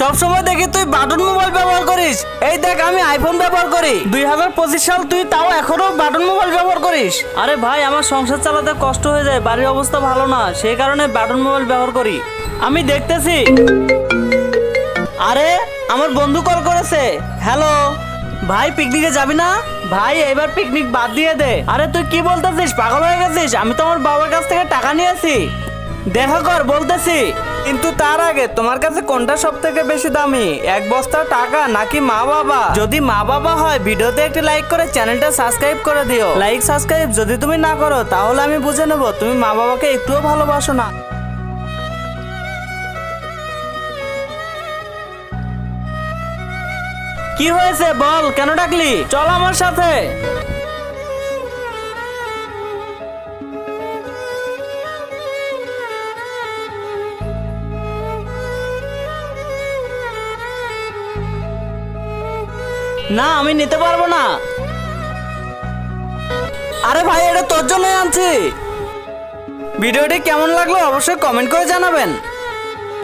সব সময় দেখি তুই বাটন মোবাইল ব্যবহার করিস। এই দেখ আমি আইফোন ব্যবহার করি। 2025 সাল তুই তাও এখনো বাটন মোবাইল ব্যবহার করিস। আরে ভাই, আমার সংসার চালাতে কষ্ট হয়ে যায়, বাড়ির অবস্থা ভালো না, সেই কারণে বাটন মোবাইল ব্যবহার করি। আমি দেখতেছি। আরে আমার বন্ধু কল করেছে। হ্যালো ভাই, পিকনিকে যাবি না? ভাই এবার পিকনিক বাদ দিয়ে দে। আরে তুই কি বলতেছিস, পাগল হয়ে গেছিস? আমি তো আমার বাবার কাছ থেকে টাকা নিয়েছি, দেখা কর বলতেছি। কিন্তু তার আগে তোমার কাছে কোনটা সব থেকে বেশি দামি, এক বস্তা টাকা নাকি মা বাবা? যদি মা বাবা হয় ভিডিওতে একটি লাইক করে চ্যানেলটা সাবস্ক্রাইব করে দিও। লাইক সাবস্ক্রাইব যদি তুমি না করো তাহলে আমি বুঝে নেব তুমি মা বাবাকে একটুও ভালোবাসো না। কি হয়েছে বল, কেন ডাকলি? চল আমার সাথে। না, আমি নিতে পারবো না। আরে ভাই, এটা তোর জন্যই আনছি। ভিডিওটি কেমন লাগলো অবশ্যই কমেন্ট করে জানাবেন।